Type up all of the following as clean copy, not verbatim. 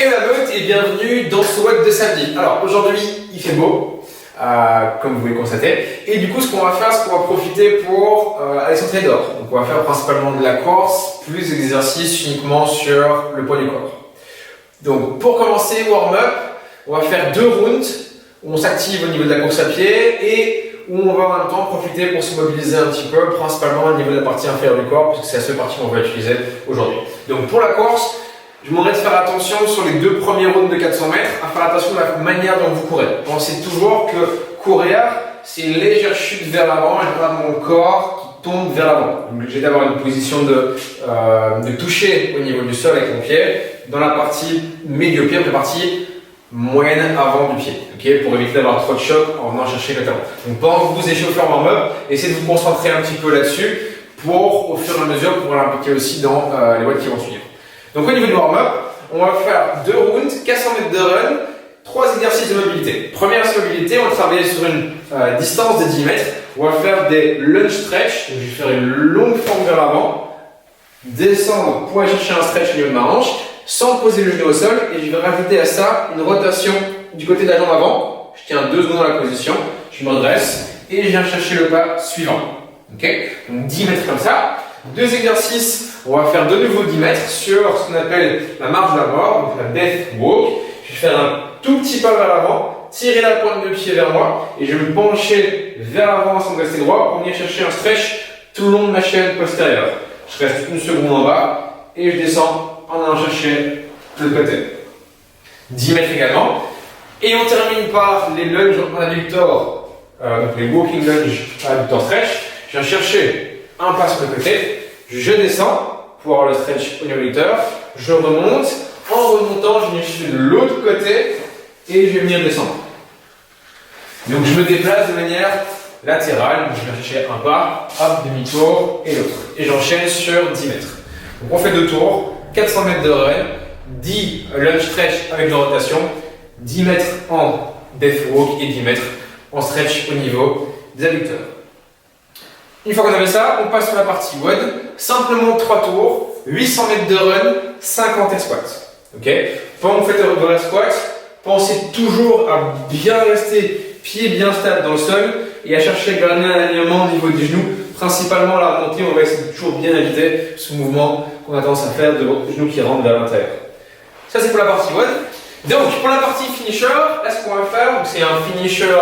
Hello et bienvenue dans ce WOD de samedi. Alors aujourd'hui il fait beau, comme vous pouvez constater, et du coup ce qu'on va faire, c'est qu'on va profiter pour aller s'entraîner dehors. Donc on va faire principalement de la course, plus d'exercices uniquement sur le poids du corps. Donc pour commencer, warm-up, on va faire 2 rounds où on s'active au niveau de la course à pied et où on va en même temps profiter pour se mobiliser un petit peu, principalement au niveau de la partie inférieure du corps, puisque c'est la seule partie qu'on va utiliser aujourd'hui. Donc pour la course, je vous demanderai de faire attention sur les 2 premiers rounds de 400 mètres, à faire attention à la manière dont vous courez. Pensez toujours que courir, c'est une légère chute vers l'avant, et je regarde mon corps qui tombe vers l'avant. Donc j'ai d'avoir une position de toucher au niveau du sol avec mon pied, dans la partie médio-pied, la partie moyenne avant du pied, okay, pour éviter d'avoir trop de choc en venant chercher le talon. Donc pendant que vous échauffez en warm-up, essayez de vous concentrer un petit peu là-dessus pour, au fur et à mesure, pouvoir l'impliquer aussi dans les watts qui vont suivre. Donc au niveau du warm-up, on va faire 2 rounds, 400 mètres de run, 3 exercices de mobilité. Première mobilité, on va travailler sur une distance de 10 mètres. On va faire des lunge stretch, donc je vais faire une longue forme vers l'avant, descendre pour aller chercher un stretch au niveau de ma hanche, sans poser le genou au sol, et je vais rajouter à ça une rotation du côté de la jambe avant. Je tiens 2 secondes dans la position, je me redresse et je viens chercher le pas suivant. Okay, donc 10 mètres comme ça. 2 exercices, on va faire de nouveau 10 mètres sur ce qu'on appelle la marche de la mort, donc la death walk. Je vais faire un tout petit pas vers l'avant, tirer la pointe de pied vers moi et je vais me pencher vers l'avant sans rester droit pour venir chercher un stretch tout le long de ma chaîne postérieure. Je reste une seconde en bas et je descends en allant chercher de l'autre côté. 10 mètres également. Et on termine par les lunges en adducteur, donc les walking lunges adducteur stretch. Je viens chercher un pas sur le côté, je descends pour avoir le stretch au niveau adducteur, je remonte, en remontant je viens chercher de l'autre côté et je vais venir descendre. Donc je me déplace de manière latérale, donc je viens chercher un pas, hop, demi-tour et l'autre. Et j'enchaîne sur 10 mètres. Donc on fait 2 tours, 400 mètres de run, 10 lunge stretch avec de rotation, 10 mètres en death walk et 10 mètres en stretch au niveau des adducteurs. Une fois qu'on a fait ça, on passe sur la partie WOD, simplement 3 tours, 800 mètres de run, 50 air squats. Okay. Pendant que vous faites votre squat, pensez toujours à bien rester pied bien stable dans le sol et à chercher à garder un alignement au niveau des genoux. Principalement à la remontée, on va essayer de toujours bien éviter ce mouvement qu'on a tendance à faire de votre genou qui rentre vers l'intérieur. Ça c'est pour la partie WOD. Donc pour la partie finisher, là ce qu'on va faire, c'est un finisher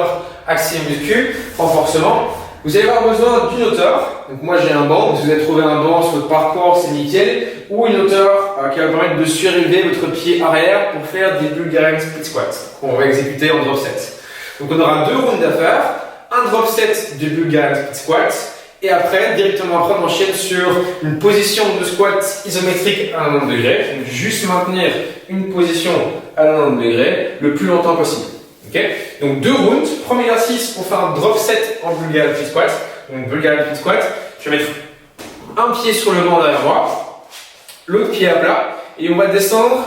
axé muscu, renforcement. Vous allez avoir besoin d'une hauteur. Donc moi j'ai un banc, si vous avez trouvé un banc sur votre parcours, c'est nickel. Ou une hauteur qui va permettre de surélever votre pied arrière pour faire des Bulgarian split squats qu'on va exécuter en drop set. Donc on aura 2 rounds à faire, un drop set de Bulgarian split squats et après directement après on enchaîne sur une position de squat isométrique à 90 degrés. Donc juste maintenir une position à 90 degrés le plus longtemps possible. Okay. Donc 2 rounds, premier exercice pour faire un drop set en Bulgarian split squat. Donc Bulgarian split squat, je vais mettre un pied sur le banc derrière moi, l'autre pied à plat et on va descendre,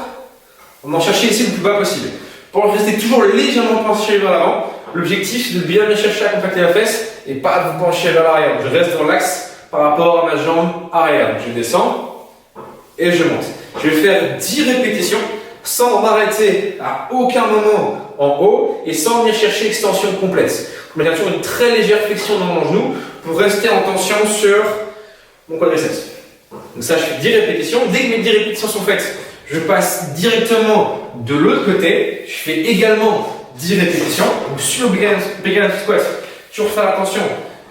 on va en chercher ici le plus bas possible. Pour rester toujours légèrement penché vers l'avant, l'objectif c'est de bien chercher à compacter la fesse et pas de vous pencher vers l'arrière. Je reste dans l'axe par rapport à ma jambe arrière. Donc je descends et je monte. Je vais faire 10 répétitions sans m'arrêter à aucun moment en haut et sans venir chercher extension complète. Je mets toujours une très légère flexion dans mon genou pour rester en tension sur mon quadriceps. Donc ça, je fais 10 répétitions. Dès que mes 10 répétitions sont faites, je passe directement de l'autre côté. Je fais également 10 répétitions. Donc sur le Bulgarian squat, toujours faire attention,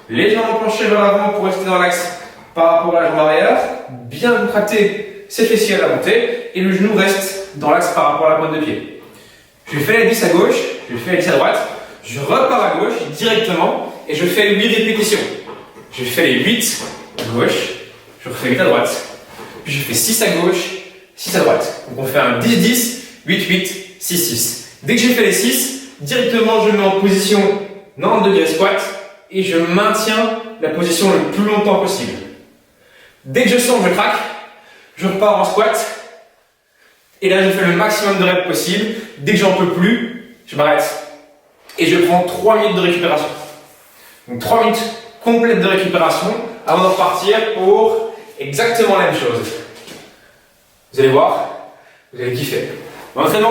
légèrement penché vers l'avant pour rester dans l'axe par rapport à la jambe arrière, bien contracter ses fessiers à la montée et le genou reste dans l'axe par rapport à la pointe de pied. Je fais la 10 à gauche, je fais la 10 à droite, je repars à gauche directement et je fais 8 répétitions. Je fais les 8 à gauche, je refais 8 à droite, puis je fais 6 à gauche, 6 à droite. Donc on fait un 10-10, 8-8, 6-6. Dès que j'ai fait les 6, directement je me mets en position 90 degrés squat et je maintiens la position le plus longtemps possible. Dès que je sens que je craque, je repars en squat et là je fais le maximum de reps possible. Dès que j'en peux plus, je m'arrête et je prends 3 minutes de récupération. Donc 3 minutes complètes de récupération avant de repartir pour exactement la même chose. Vous allez voir, vous allez kiffer. L'entraînement